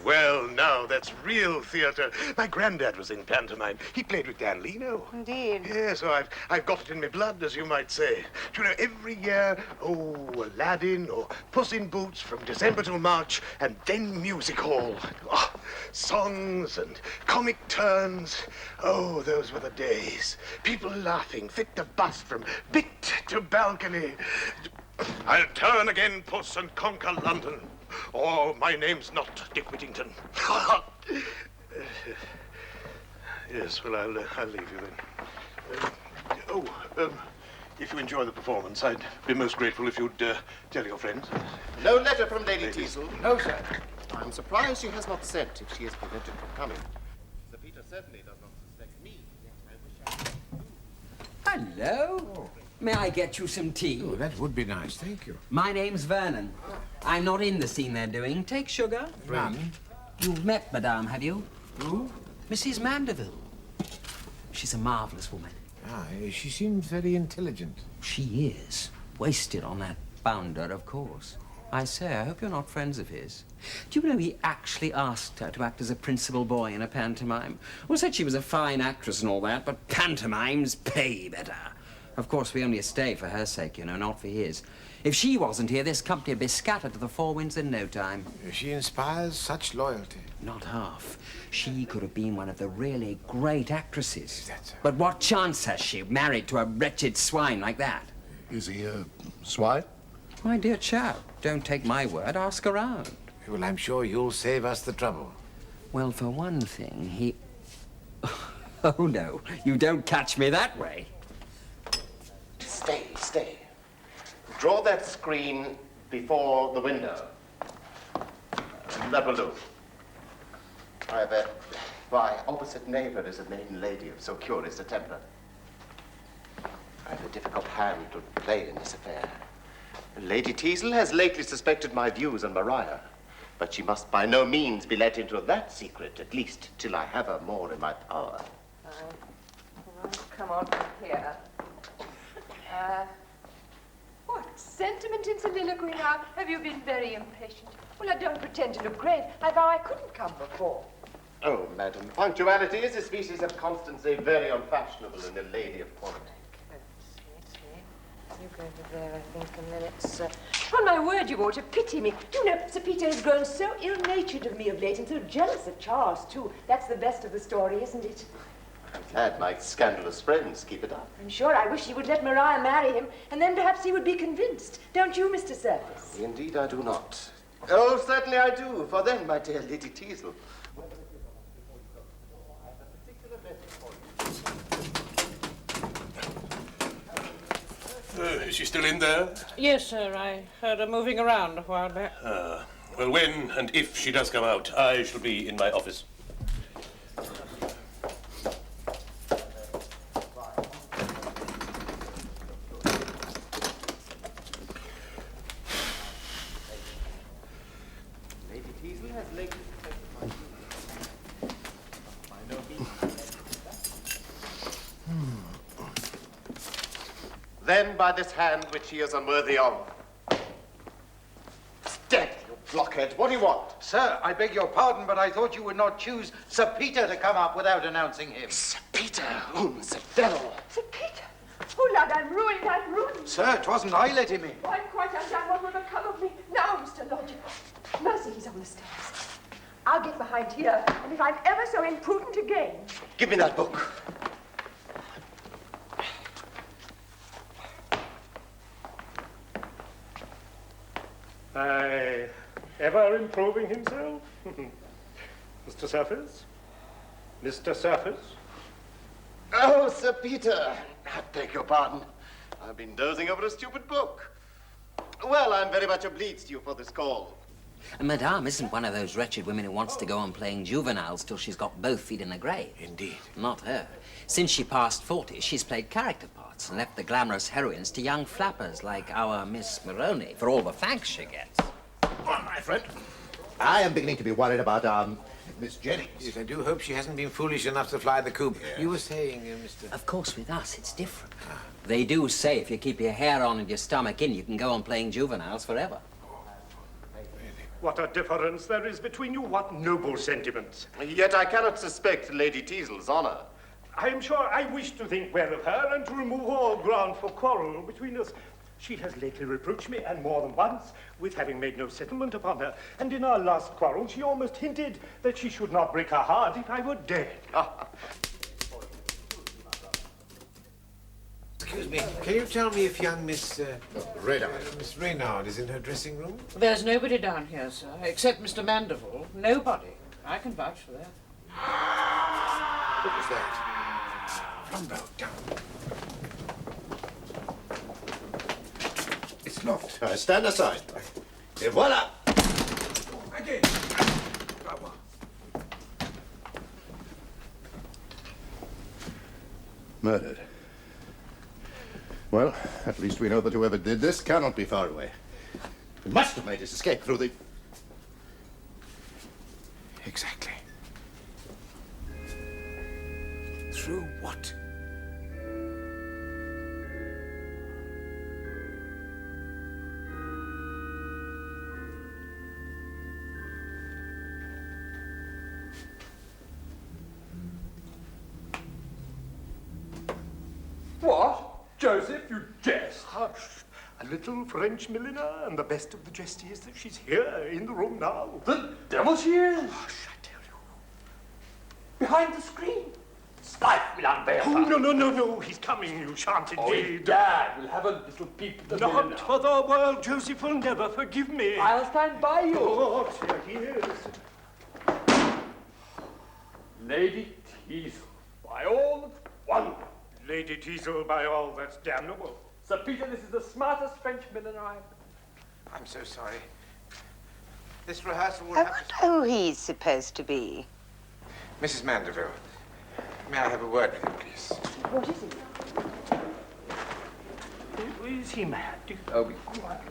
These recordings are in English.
Well, now, that's real theater. My granddad was in pantomime. He played with Dan Leno. Indeed. Yeah, so I've got it in my blood, as you might say. You know, every year, Aladdin or Puss in Boots from December till March, and then music hall. Oh, songs and comic turns. Oh, those were the days. People laughing, fit to bust from bit to balcony. I'll turn again, Puss, and conquer London. Oh, my name's not Dick Whittington. Yes, well, I'll leave you then. If you enjoy the performance, I'd be most grateful if you'd tell your friends. No letter from Lady Teazle? No, sir. I'm surprised she has not sent if she is prevented from coming. Sir Peter certainly does not suspect me, yet I wish I... Hello. May I get you some tea? Oh, that would be nice, thank you. My name's Vernon. I'm not in the scene they're doing. Take sugar. None. You've met Madame, have you? Who? Mrs. Mandeville. She's a marvelous woman. Ah, she seems very intelligent. She is. Wasted on that bounder, of course. I say, I hope you're not friends of his. Do you know he actually asked her to act as a principal boy in a pantomime? Well, said she was a fine actress and all that, but pantomimes pay better. Of course, we only stay for her sake, you know, not for his. If she wasn't here, this company would be scattered to the four winds in no time. She inspires such loyalty. Not half. She could have been one of the really great actresses. Is that so? But what chance has she, married to a wretched swine like that? Is he a swine? My dear chap, don't take my word, ask around. Well, I'm sure you'll save us the trouble. Well, for one thing, he... Oh, no, you don't catch me that way. Stay. Draw that screen before the window. That will do. My opposite neighbor is a maiden lady of so curious a temper. I have a difficult hand to play in this affair. Lady Teazle has lately suspected my views on Maria, but she must by no means be let into that secret, at least till I have her more in my power. Come on from here. What sentiment in soliloquy now? Have you been very impatient? Well, I don't pretend to look grave. I vow I couldn't come before. Oh, madam, punctuality is a species of constancy very unfashionable in a lady of quality. You go over there, I think, and then it's... On my word, you ought to pity me. Do you know, Sir Peter has grown so ill-natured of me of late and so jealous of Charles, too. That's the best of the story, isn't it? I'm glad my scandalous friends keep it up. I'm sure I wish he would let Maria marry him, and then perhaps he would be convinced. Don't you, Mr. Surface? Indeed, I do not. Oh, certainly I do. For then, my dear Lady Teazle. Is she still in there? Yes, sir. I heard her moving around a while back. Well, when and if she does come out, I shall be in my office. Lady Teazle has lately suspected my views. By no means. Then by this hand which he is unworthy of. Dead, you blockhead. What do you want? Sir, I beg your pardon, but I thought you would not choose Sir Peter to come up without announcing him. Sir Peter, the devil. Sir Peter! Oh, lad, I'm ruined. Sir, 'twasn't I let him in. Oh, I'm quite undone. What will become of me? Now, Mr. Lodger. Mercy, he's on the stairs. I'll get behind here, and if I'm ever so imprudent again... Give me that book. Aye, ever improving himself? Mr. Surface? Mr. Surface? Oh, Sir Peter. I beg your pardon. I've been dozing over a stupid book. Well, I'm very much obliged to you for this call. Madame isn't one of those wretched women who wants to go on playing juveniles till she's got both feet in a grave. Indeed. Not her. Since she passed 40, she's played character parts and left the glamorous heroines to young flappers like our Miss Moroni for all the thanks she gets. Oh, my friend, I am beginning to be worried about, Miss Jennings. Yes, I do hope she hasn't been foolish enough to fly the coop. Yeah. You were saying, Mr... Of course, with us, it's different. They do say if you keep your hair on and your stomach in, you can go on playing juveniles forever. what a difference there is between you. What noble sentiments. Yet I cannot suspect Lady Teazle's honor. I am sure I wish to think well of her and to remove all ground for quarrel between us. She has lately reproached me, and more than once, with having made no settlement upon her. And in our last quarrel, she almost hinted that she should not break her heart if I were dead. Excuse me, can you tell me if young Miss Reynard. Miss Reynard is in her dressing room? There's nobody down here, sir, except Mr. Mandeville. Nobody. I can vouch for that. What was that? Flambeau, down. It's locked. Stand aside. Et voila! Again. Murdered. Well, at least we know that whoever did this cannot be far away. He must have made his escape through the... Exactly. Through what? What? Joseph, you jest. Hush. A little French milliner, and the best of the jest is that she's here in the room now. The devil she is! Hush, I tell you. Behind the screen. Spike will unveil Oh, her. no, he's coming, you shan't indeed. Dad will have a little peep at the Not milliner. for the world, Joseph will never forgive me. I'll stand by you. Oh, here he is. Lady Teazle, by all that's wonderful. Lady Teazle, by all that's damnable. Sir Peter, this is the smartest French milliner I've... I'm so sorry. This rehearsal will I have wonder who he's supposed to be. Mrs. Mandeville, may I have a word with you, please? What is it? Is he mad? Oh, be quiet.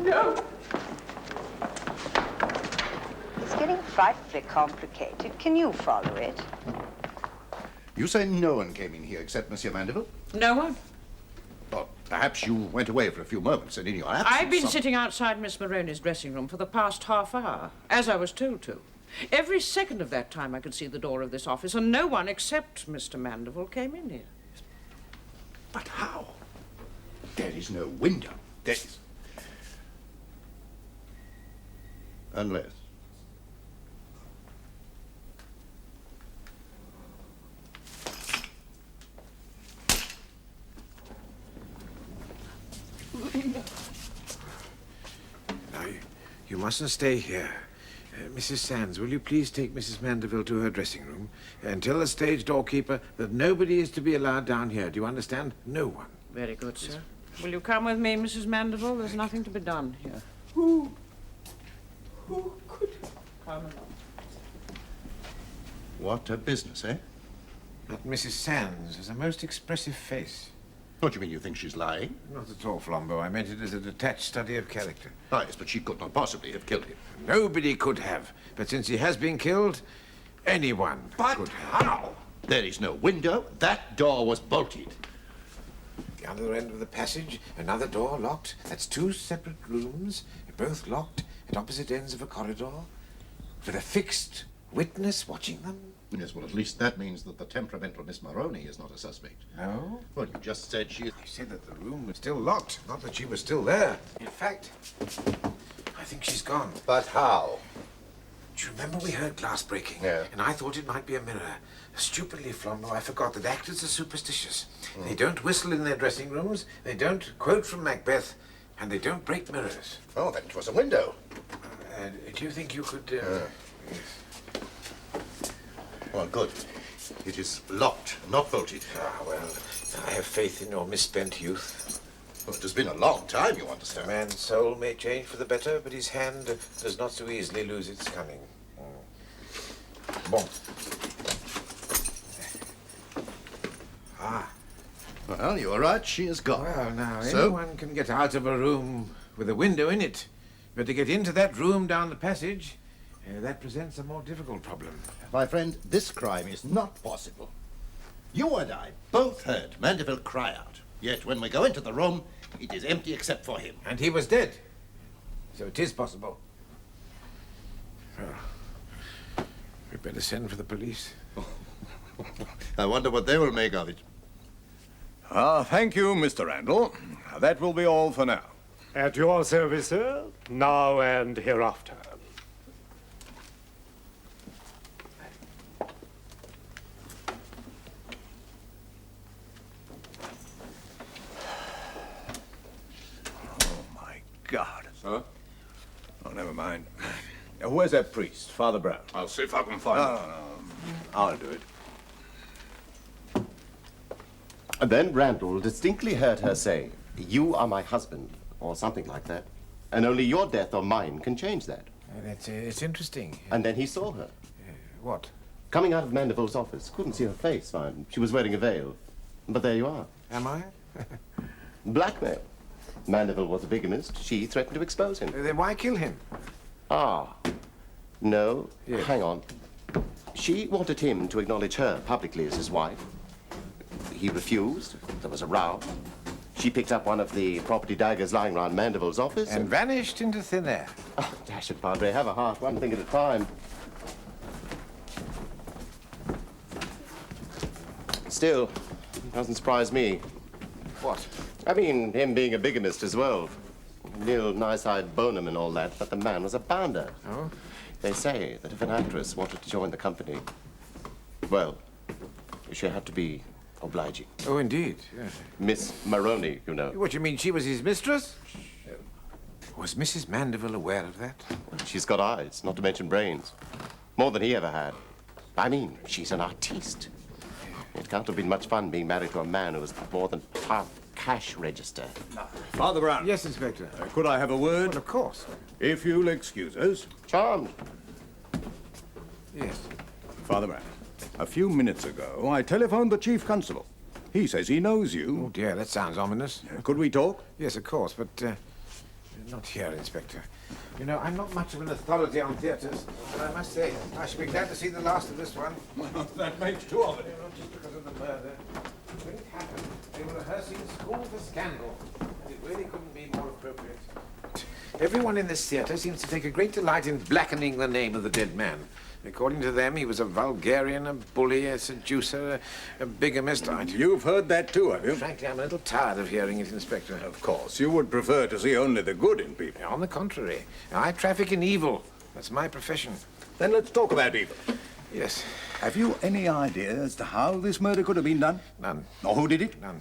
No. It's getting frightfully complicated. Can you follow it? You say no one came in here except Monsieur Mandeville? No one. Or perhaps you went away for a few moments and in your absence... I've been sitting outside Miss Moroni's dressing room for the past half hour, as I was told to. Every second of that time I could see the door of this office, and no one except Mr. Mandeville came in here. But how? There is no window. There is... Unless... Now, you mustn't stay here. Mrs. Sands, will you please take Mrs. Mandeville to her dressing room and tell the stage doorkeeper that nobody is to be allowed down here. Do you understand? No one. Very good, sir. Will you come with me, Mrs. Mandeville? There's nothing to be done here. Who could Come along. What a business, eh? But Mrs. Sands has a most expressive face. What do you mean, you think she's lying? Not at all, Flambeau. I meant it as a detached study of character. Ah, yes, but she could not possibly have killed him. Nobody could have. But since he has been killed, anyone could have. How? There is no window. That door was bolted. The other end of the passage, another door locked. That's two separate rooms, both locked at opposite ends of a corridor, with a fixed witness watching them. Yes, well, at least that means that the temperamental Miss Moroni is not a suspect. No? Well, you just said she... I said that the room was still locked, not that she was still there. In fact, I think she's gone. But how? Do you remember we heard glass breaking? Yeah. And I thought it might be a mirror. Stupidly, Flambeau, I forgot that actors are superstitious. They don't whistle in their dressing rooms, they don't quote from Macbeth, and they don't break mirrors. Oh, then it was a window. Do you think you could... Yes. Well, good. It is locked, not bolted. Ah, well, I have faith in your misspent youth. Well, it has been a long time, you A understand. man's soul may change for the better, but his hand does not so easily lose its cunning. Bon. Ah. Well, you are right. She is gone. Well, now, So? anyone can get out of a room with a window in it. But to get into that room down the passage, that presents a more difficult problem. My friend, this crime is not possible. You and I both heard Mandeville cry out. Yet when we go into the room, it is empty except for him. And he was dead. So it is possible. Well, we'd better send for the police. I wonder what they will make of it. Thank you, Mr. Randall. That will be all for now. At your service, sir, now and hereafter. God. Sir? Oh, never mind. Where's that priest, Father Brown? I'll see if I can find him. I'll do it. And then Randall distinctly heard her say, "You are my husband," or something like that. And only your death or mine can change that. It's interesting. And then he saw her. What? Coming out of Mandeville's office. Couldn't see her face, fine. She was wearing a veil. But there you are. Am I? Blackmail. Mandeville was a bigamist. She threatened to expose him. Then why kill him? Ah. No. Yes. Hang on. She wanted him to acknowledge her publicly as his wife. He refused. There was a row. She picked up one of the property daggers lying around Mandeville's office And vanished into thin air. Oh, dash it, Padre. Have a heart. One thing at a time. Still, it doesn't surprise me. What? I mean, him being a bigamist as well. Neil Nice-eyed Bonham and all that, but the man was a bounder. Oh? They say that if an actress wanted to join the company, well, she had to be obliging. Oh, indeed. Yes. Miss Maroney, you know. What, you mean she was his mistress? Was Mrs. Mandeville aware of that? Well, she's got eyes, not to mention brains. More than he ever had. I mean, she's an artiste. It can't have been much fun being married to a man who was more than half cash register. Father Brown. Yes, Inspector. Could I have a word? Well, of course. If you'll excuse us. Charmed. Yes. Father Brown, a few minutes ago, I telephoned the Chief Constable. He says he knows Oh, you. dear, that sounds ominous. Could we talk? Yes, of course, but not here, Inspector. You know, I'm not much of an authority on theatres, but I must say I should be glad to see the last of this one. That makes two of it. Not just because of the murder. When it happened, they were rehearsing School for Scandal, and it really couldn't be more appropriate. Everyone in this theatre seems to take a great delight in blackening the name of the dead man. According to them, he was a vulgarian, a bully, a seducer, a bigamist. You've heard that too, have you? Frankly, I'm a little tired of hearing it, Inspector. Of course, you would prefer to see only the good in people. On the contrary, I traffic in evil. That's my profession. Then let's talk about evil. Yes. Have you any idea as to how this murder could have been done? None. Or who did it? None.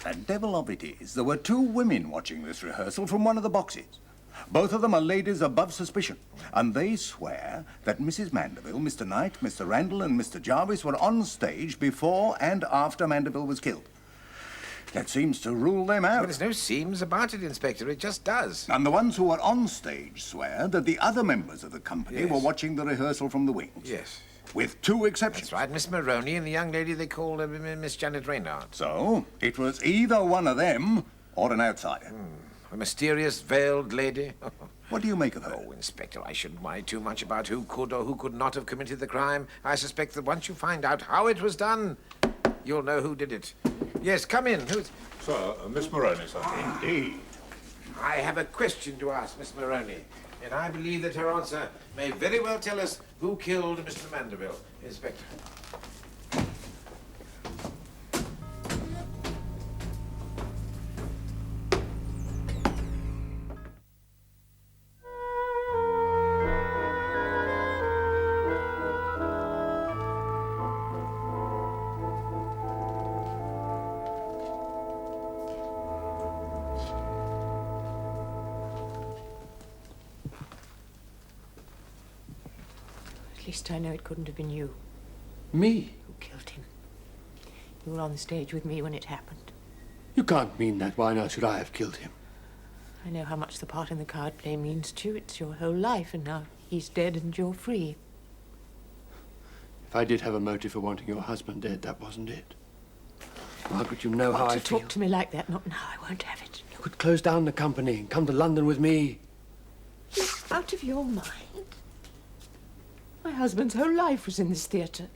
The devil of it is, there were two women watching this rehearsal from one of the boxes. Both of them are ladies above suspicion, and they swear that Mrs. Mandeville, Mr. Knight, Mr. Randall, and Mr. Jarvis were on stage before and after Mandeville was killed. That seems to rule them out. Well, there's no seems about it, Inspector. It just does. And the ones who are on stage swear that the other members of the company were watching the rehearsal from the wings. Yes. With two exceptions. That's right, Miss Maroney and the young lady they called Miss Janet Reynard. So, it was either one of them or an outsider. A mysterious, veiled lady. What do you make of her? Oh, Inspector, I shouldn't worry too much about who could or who could not have committed the crime. I suspect that once you find out how it was done, you'll know who did it. Yes, come in. Who's... Sir, Miss Maroney, sir. Indeed. I have a question to ask Miss Maroney, and I believe that her answer may very well tell us who killed Mr. Mandeville. Inspector. At least I know it couldn't have been you Me? who killed him. You were on the stage with me when it happened. You can't mean that. Why not should I have killed him? I know how much the part in the card play means to you. It's your whole life, and now he's dead and you're free. If I did have a motive for wanting your husband dead, that wasn't it. Margaret, you know how I feel. Talk to me like that. Not now. I won't have it. You could close down the company and come to London with me. You're out of your mind. My husband's whole life was in this theatre.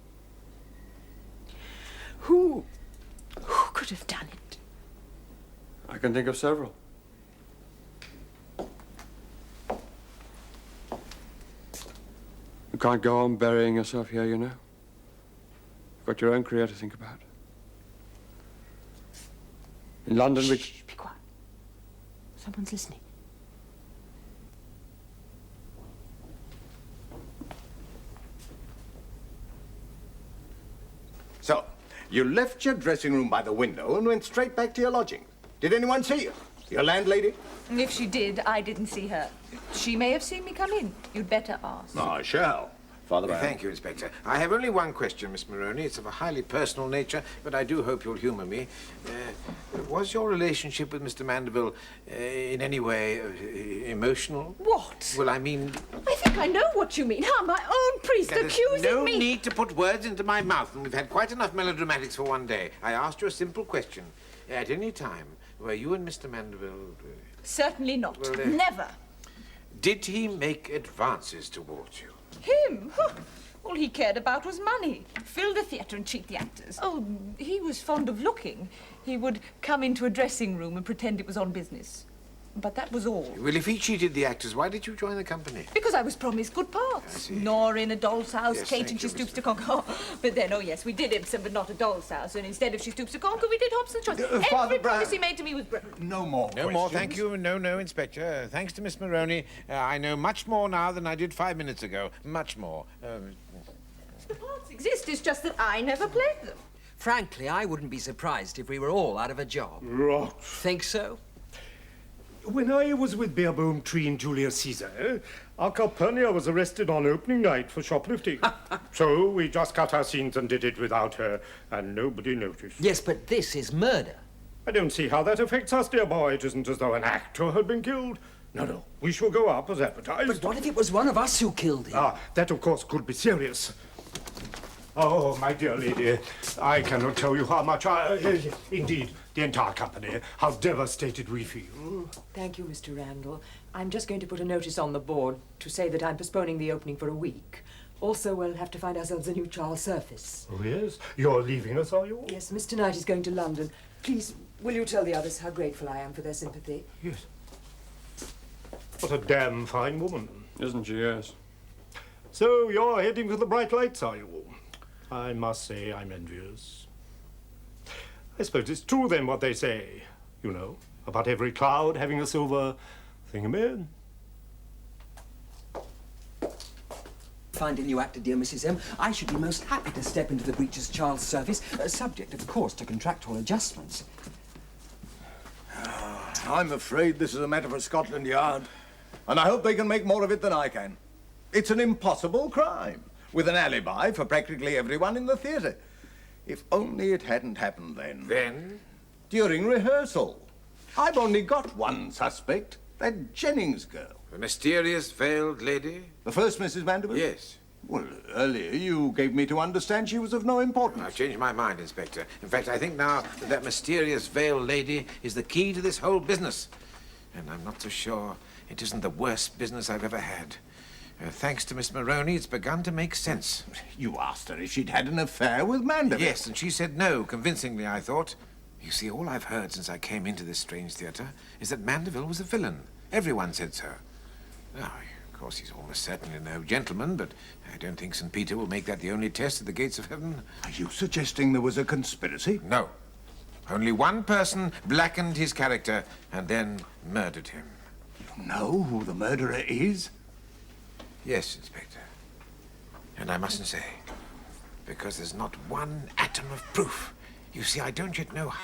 Who could have done it? I can think of several. You can't go on burying yourself here, you know. You've got your own career to think about. In London, we... Shh, be quiet. Someone's listening. So, you left your dressing room by the window and went straight back to your lodgings. Did anyone see you? Your landlady? If she did, I didn't see her. She may have seen me come in. You'd better ask. I shall. Father Brown. Thank you, Inspector. I have only one question, Miss Maroney. It's of a highly personal nature, but I do hope you'll humour me. Was your relationship with Mr. Mandeville in any way emotional? What? Well, I mean... I think I know what you mean. How my own priest accusing no me... need to put words into my mouth, and we've had quite enough melodramatics for one day. I asked you a simple question. At any time, were you and Mr. Mandeville... Certainly not. Well, Never. Did he make advances towards you? Him? Huh. All he cared about was money. Fill the theatre and cheat the actors. Oh, he was fond of looking. He would come into a dressing room and pretend it was on business. But that was all. Well, if he cheated the actors, why did you join the company? Because I was promised good parts. Nor in A Doll's House, Yes, Kate thank and She you, Stoops Mr. to Conquer. Oh, but then, oh yes, we did Ibsen, but not A Doll's House. And instead of She Stoops to Conquer, we did Hobson's Choice. Father Every Brown. promise he made to me was broken. No more No more, thank you. No, Inspector. Thanks to Miss Maroney, I know much more now than I did 5 minutes ago. Much more. The parts exist, it's just that I never played them. Frankly, I wouldn't be surprised if we were all out of a job. Rot. Think so? When I was with Beerbohm Tree and Julius Caesar, our Calpurnia was arrested on opening night for shoplifting. So we just cut our scenes and did it without her, and nobody noticed. Yes, but this is murder. I don't see how that affects us, dear boy. It isn't as though an actor had been killed. No, we shall go up as advertised. But what if it was one of us who killed him? Ah, that of course could be serious. Oh, my dear lady, I cannot tell you how much indeed, the entire company, how devastated we feel. Thank you, Mr. Randall. I'm just going to put a notice on the board to say that I'm postponing the opening for a week. Also, we'll have to find ourselves a new Charles Surface. Oh, yes? You're leaving us, are you? Yes, Mr. Knight is going to London. Please, will you tell the others how grateful I am for their sympathy? Yes. What a damn fine woman. Isn't she, yes? So, you're heading for the bright lights, are you? I must say I'm envious. I suppose it's true, then, what they say, you know, about every cloud having a silver thingamabob. Find a new actor, dear Mrs. M. I should be most happy to step into the breeches Charles Surface, subject, of course, to contractual adjustments. I'm afraid this is a matter for Scotland Yard, and I hope they can make more of it than I can. It's an impossible crime, with an alibi for practically everyone in the theatre. If only it hadn't happened then. Then? During rehearsal. I've only got one suspect, that Jennings girl. The mysterious veiled lady? The first Mrs. Mandeville? Yes. Well, earlier you gave me to understand she was of no importance. I've changed my mind, Inspector. In fact, I think now that that mysterious veiled lady is the key to this whole business. And I'm not so sure it isn't the worst business I've ever had. Thanks to Miss Maroney, it's begun to make sense. You asked her if she'd had an affair with Mandeville. Yes, and she said no, convincingly, I thought. You see, all I've heard since I came into this strange theatre is that Mandeville was a villain. Everyone said so. Now, of course, he's almost certainly no gentleman, but I don't think St. Peter will make that the only test at the gates of heaven. Are you suggesting there was a conspiracy? No. Only one person blackened his character and then murdered him. You know who the murderer is? Yes, Inspector. And I mustn't say, because there's not one atom of proof. You see, I don't yet know how